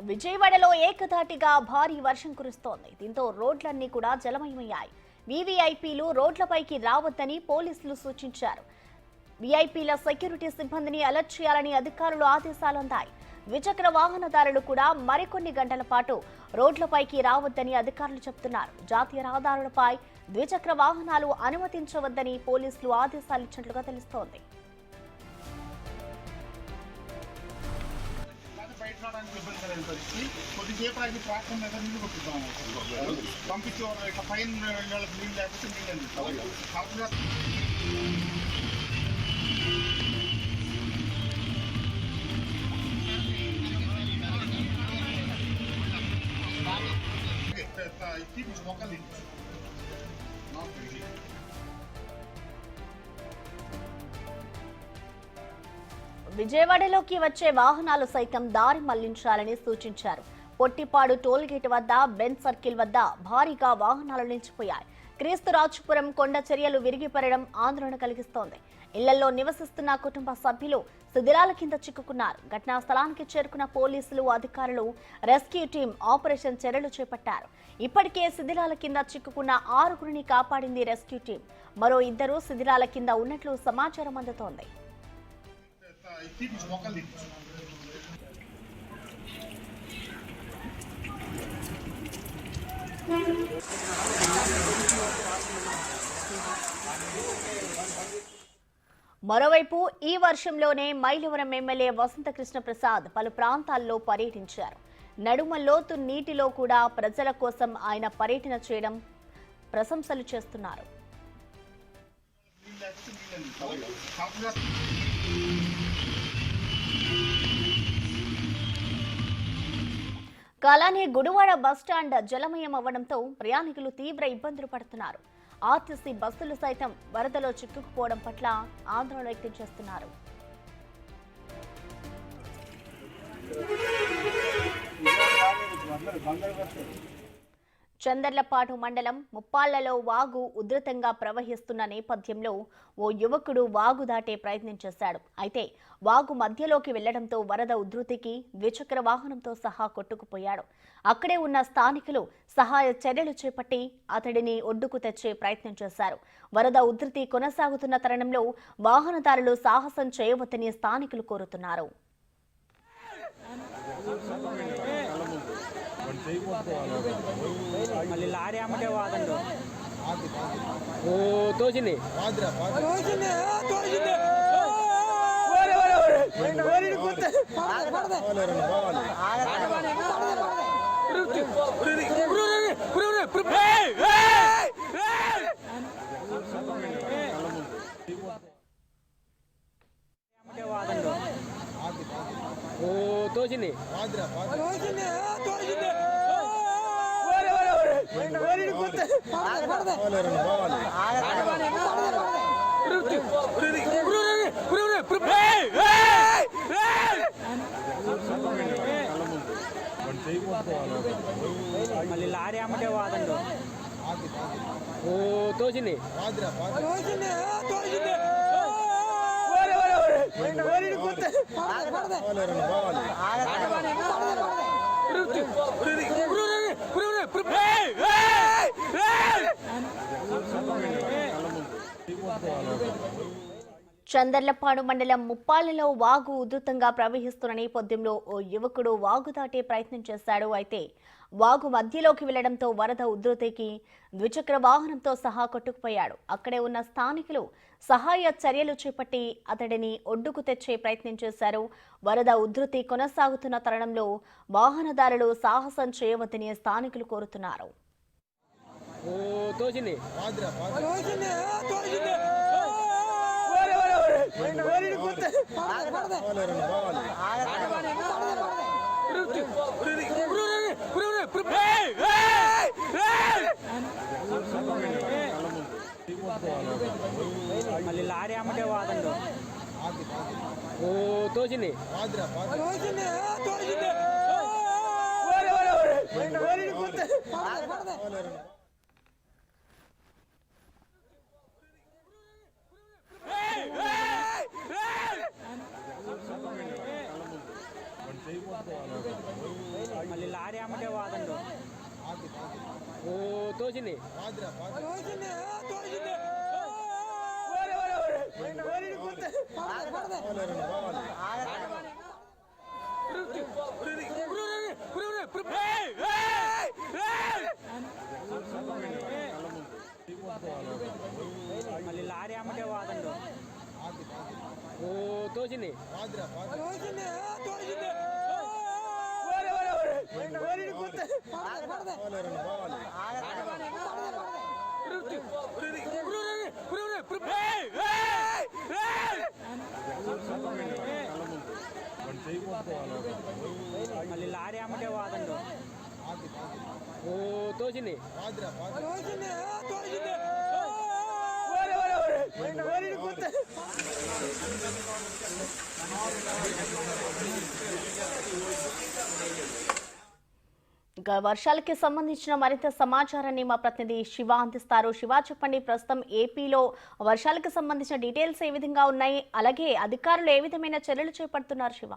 విజయవాడలో ఏకధాటిగా భారీ వర్షం కురుస్తోంది. దీంతో రోడ్లన్నీ కూడా జలమయమయ్యాయి. వీవీఐపీలు రోడ్లపైకి రావద్దని పోలీసులు సూచించారు. వీఐపీల సెక్యూరిటీ సిబ్బందిని అలర్ట్ చేయాలని అధికారులు ఆదేశాలు అందాయి. ద్విచక్ర వాహనదారులు కూడా మరికొన్ని గంటల పాటు రోడ్లపైకి రావద్దని అధికారులు చెబుతున్నారు. జాతీయ రహదారులపై ద్విచక్ర వాహనాలు అనుమతించవద్దని పోలీసులు ఆదేశాలు ఇచ్చినట్లుగా తెలుస్తోంది. కొద్దిసేపు అయితే ట్రాక్టర్ మీద నీళ్ళు కొట్టుతాము పంపించి ఫైన్ నీళ్ళు లేకపోతే నీళ్ళు మొక్కలు విజయవాడలోకి వచ్చే వాహనాలు సైతం దారి మళ్లించాలని సూచించారు. పొట్టిపాడు టోల్గేట్ వద్ద బెంజ్ సర్కిల్ వద్ద భారీగా వాహనాలు నిలిచిపోయాయి. క్రీస్తురాజపురం కొండ చర్యలు విరిగిపడడం ఆందోళన కలిగిస్తోంది. ఇళ్లలో నివసిస్తున్న కుటుంబ సభ్యులు శిథిలాల కింద చిక్కుకున్నారు. ఘటనా స్థలానికి చేరుకున్న పోలీసులు అధికారులు రెస్క్యూ టీం ఆపరేషన్ చర్యలు చేపట్టారు. ఇప్పటికే శిథిలాల కింద చిక్కుకున్న 6గురిని కాపాడింది రెస్క్యూ టీం. మరో 2 శిథిలాల కింద ఉన్నట్లు సమాచారం అందుతోంది. మరోవైపు ఈ వర్షంలోనే మైలవరం ఎమ్మెల్యే వసంతకృష్ణ ప్రసాద్ పలు ప్రాంతాల్లో పర్యటించారు. నడుమ లోతు నీటిలో కూడా ప్రజల కోసం ఆయన పర్యటన చేయడం ప్రశంసలు చేస్తున్నారు. అలానే గుడివాడ బస్టాండ్ జలమయం అవ్వడంతో ప్రయాణికులు తీవ్ర ఇబ్బందులు పడుతున్నారు. ఆర్టీసీ బస్సులు సైతం వరదలో చిక్కుకుపోవడం పట్ల ఆందోళన వ్యక్తం చేస్తున్నారు. చందర్లపాటు మండలం ముప్పాళ్లలో వాగు ఉధృతంగా ప్రవహిస్తున్న నేపథ్యంలో ఓ యువకుడు వాగు దాటే ప్రయత్నం చేశాడు. అయితే వాగు మధ్యలోకి వెళ్లడంతో వరద ఉధృతికి ద్విచక్ర వాహనంతో సహా కొట్టుకుపోయాడు. అక్కడే ఉన్న స్థానికులు సహాయ చర్యలు చేపట్టి అతడిని ఒడ్డుకు తెచ్చే ప్రయత్నం చేశారు. వరద ఉధృతి కొనసాగుతున్న తరుణంలో వాహనదారులు సాహసం చేయవద్దని స్థానికులు కోరుతున్నారు. మళ్ళీ లారీ అమ్మటే వాదండు ఓ తోచింది వాదండు ఓ తోచింది మళ్ళీ లారీ అమ్మటే వాదండు ఓ తోచింది చందర్లపాడు మండలం ముప్పాళ్లలో వాగు ఉధృతంగా ప్రవహిస్తున్న నేపథ్యంలో ఓ యువకుడు వాగు దాటే ప్రయత్నం చేశాడు. అయితే వాగు మధ్యలోకి వెళ్లడంతో వరద ఉధృతికి ద్విచక్ర వాహనంతో సహా కొట్టుకుపోయాడు. అక్కడే ఉన్న స్థానికులు సహాయ చర్యలు చేపట్టి అతడిని ఒడ్డుకు తెచ్చే ప్రయత్నం చేశారు. వరద ఉధృతి కొనసాగుతున్న తరుణంలో వాహనదారులు సాహసం చేయవద్దని స్థానికులు కోరుతున్నారు. మళ్ళీ లారీ అమ్మటే వాదండు ఓ తోచింది తోసింది మళ్ళీ లారీ అమ్మటే వాదండు ఓ తోసింది మళ్ళీ లారీ అమ్మటే వాదండు ఓ తోసింది ఇక వర్షాలకి సంబంధించిన మరింత సమాచారాన్ని మా ప్రతినిధి శివ అందిస్తారు. శివ, చెప్పండి, ప్రస్తుతం ఏపీలో వర్షాలకు సంబంధించిన డీటెయిల్స్ ఏ విధంగా ఉన్నాయి, అలాగే అధికారులు ఏ విధమైన చర్యలు చేపడుతున్నారు? శివ,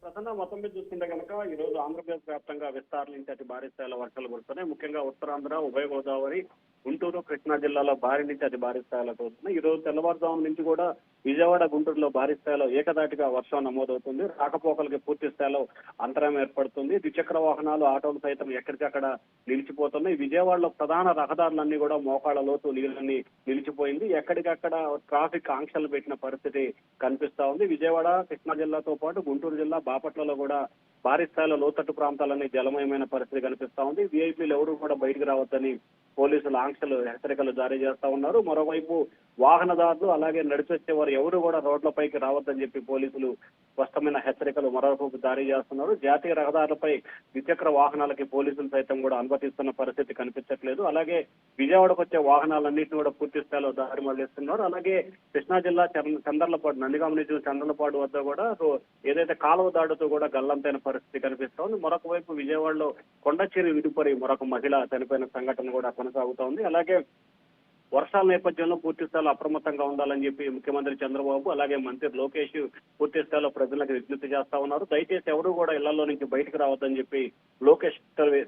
ప్రధాన మొత్తం మీద చూసుకుంటే కనుక ఈ రోజు ఆంధ్రప్రదేశ్ వ్యాప్తంగా విస్తారాల నుంచి అతి భారీ స్థాయిలో వర్షాలు కురుస్తున్నాయి. ముఖ్యంగా ఉత్తరాంధ్ర, ఉభయ గోదావరి, గుంటూరు, కృష్ణా జిల్లాలో భారీ నుంచి అతి భారీ స్థాయిలో కురుస్తున్నాయి. ఈ రోజు తెల్లవారుజాము నుంచి కూడా విజయవాడ, గుంటూరులో భారీ స్థాయిలో ఏకదాటిగా వర్షం నమోదవుతుంది. రాకపోకలకి పూర్తి స్థాయిలో అంతరాయం ఏర్పడుతుంది. ద్విచక్ర వాహనాలు, ఆటోలు సైతం ఎక్కడికక్కడ నిలిచిపోతున్నాయి. విజయవాడలో ప్రధాన రహదారులన్నీ కూడా మోకాళ్ల లోతు నీళ్ళని నిలిచిపోయింది. ఎక్కడికక్కడ ట్రాఫిక్ ఆంక్షలు పెట్టిన పరిస్థితి కనిపిస్తా ఉంది. విజయవాడ, కృష్ణా జిల్లాతో పాటు గుంటూరు జిల్లా, బాపట్లలో కూడా భారీ స్థాయిలో లోతట్టు ప్రాంతాలన్నీ జలమయమైన పరిస్థితి కనిపిస్తా ఉంది. వీఐపీలు ఎవరు కూడా బయటకు రావద్దని పోలీసులు ఆంక్షలు, హెచ్చరికలు జారీ చేస్తా ఉన్నారు. మరోవైపు వాహనదారులు అలాగే నడిచొచ్చే వారు ఎవరు కూడా రోడ్లపైకి రావద్దని చెప్పి పోలీసులు స్పష్టమైన హెచ్చరికలు మరోవైపు జారీ చేస్తున్నారు. జాతీయ రహదారులపై ద్విచక్ర వాహనాలకి పోలీసులు సైతం కూడా అనుమతిస్తున్న పరిస్థితి కనిపించట్లేదు. అలాగే విజయవాడకు వచ్చే వాహనాలన్నింటినీ కూడా పూర్తి స్థాయిలో దారి మళ్లిస్తున్నారు. అలాగే కృష్ణా జిల్లా చంద్రలపాడు, నందిగామ నుంచి చంద్రలపాడు వద్ద కూడా ఏదైతే కాలువ దాడుతూ కూడా గల్లంతైన పరిస్థితి కనిపిస్తా ఉంది. మరొక వైపు విజయవాడలో కొండచేరి విడిపడి మరొక మహిళ చనిపోయిన సంఘటన కూడా కొనసాగుతా ఉంది. అలాగే వర్షాల నేపథ్యంలో పూర్తి స్థాయిలో అప్రమత్తంగా ఉండాలని చెప్పి ముఖ్యమంత్రి చంద్రబాబు అలాగే మంత్రి లోకేష్ పూర్తి స్థాయిలో ప్రజలకు విజ్ఞప్తి చేస్తా ఉన్నారు. దయచేసి ఎవరు కూడా ఇళ్లలో నుంచి బయటకు రావద్దని చెప్పి లోకేష్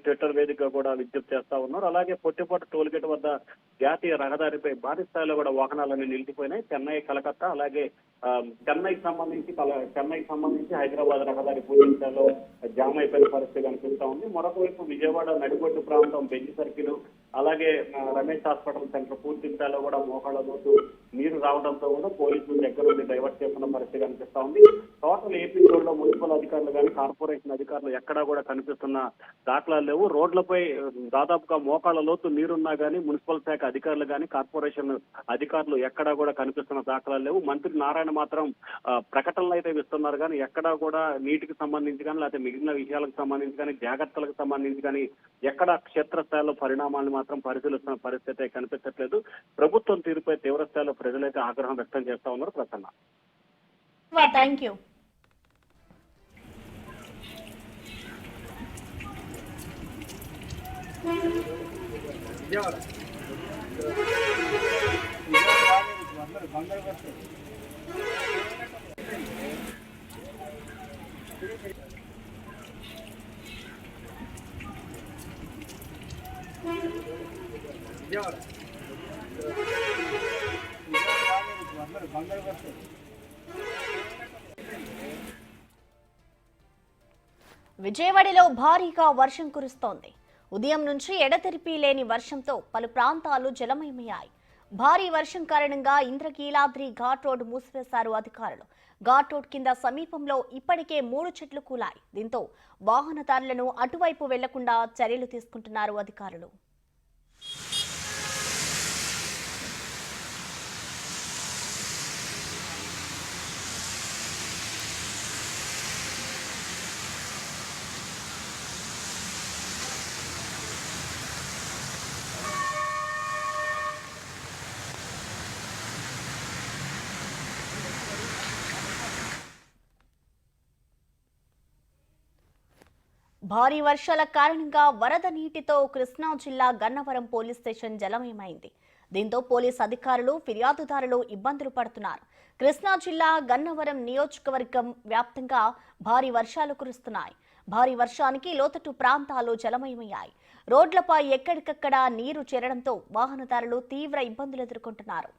ట్విట్టర్ వేదికగా కూడా విజ్ఞప్తి చేస్తా ఉన్నారు. అలాగే పొట్టిపాటు టోల్గేట్ వద్ద జాతీయ రహదారిపై భారీ స్థాయిలో కూడా వాహనాలన్నీ నిలిచిపోయినాయి. చెన్నై, కలకత్తా అలాగే చెన్నైకి సంబంధించి హైదరాబాద్ రహదారి పూర్తి స్థాయిలో జామ్ అయిపోయిన పరిస్థితి కనిపిస్తా ఉంది. మరొక వైపు విజయవాడ నడిబొడ్డు ప్రాంతం, బెంజ్ సర్కిల్ అలాగే రమేష్ హాస్పిటల్ సెంటర్ పూర్తి స్థాయిలో కూడా మోకాళ్ళ లోతు నీరు రావడంతో కూడా పోలీసులు దగ్గర నుండి డైవర్ట్ చేస్తున్న పరిస్థితి కనిపిస్తా ఉంది. టోటల్ ఏపీ రోడ్లో మున్సిపల్ అధికారులు కానీ కార్పొరేషన్ అధికారులు ఎక్కడా కూడా కనిపిస్తున్న దాఖలాలు లేవు. రోడ్లపై దాదాపుగా మోకాళ్ళ లోతు నీరున్నా కానీ మున్సిపల్ శాఖ అధికారులు కానీ కార్పొరేషన్ అధికారులు ఎక్కడా కూడా కనిపిస్తున్న దాఖలాలు లేవు. మంత్రి నారాయణ మాత్రం ప్రకటనలు అయితే ఇస్తున్నారు కానీ ఎక్కడా కూడా నీటికి సంబంధించి కానీ లేకపోతే మిగిలిన విషయాలకు సంబంధించి కానీ జాగ్రత్తలకు సంబంధించి కానీ ఎక్కడా క్షేత్రస్థాయిలో పరిణామాలను మాత్రం పరిశీలిస్తున్న పరిస్థితి కనిపించట్లేదు. ప్రభుత్వం తీరుపై తీవ్ర స్థాయిలో ప్రజలైతే ఆగ్రహం వ్యక్తం చేస్తా ఉన్నారు. Prasanna, thank you. విజయవాడలో భారీగా వర్షం కురుస్తోంది. ఉదయం నుంచి ఎడతెరిపి లేని వర్షంతో పలు ప్రాంతాలు జలమయమయ్యాయి. భారీ వర్షం కారణంగా ఇంద్రకీలాద్రి ఘాట్ రోడ్ మూసివేశారు అధికారులు. ఘాట్ రోడ్ కింద సమీపంలో ఇప్పటికే 3 చెట్లు కూలాయి. దీంతో వాహనదారులను అటువైపు వెళ్లకుండా చర్యలు తీసుకుంటున్నారు అధికారులు. భారీ వర్షాల కారణంగా వరద నీటితో కృష్ణా జిల్లా గన్నవరం పోలీస్ స్టేషన్ జలమయమైంది. దీంతో పోలీస్ అధికారులు ఫిర్యాదుదారులు ఇబ్బందులు పడుతున్నారు. కృష్ణా జిల్లా గన్నవరం నియోజకవర్గం వ్యాప్తంగా భారీ వర్షాలు కురుస్తున్నాయి. భారీ వర్షానికి లోతట్టు ప్రాంతాలు జలమయమయ్యాయి. రోడ్లపై ఎక్కడికక్కడ నీరు చేరడంతో వాహనదారులు తీవ్ర ఇబ్బందులు ఎదుర్కొంటున్నారు.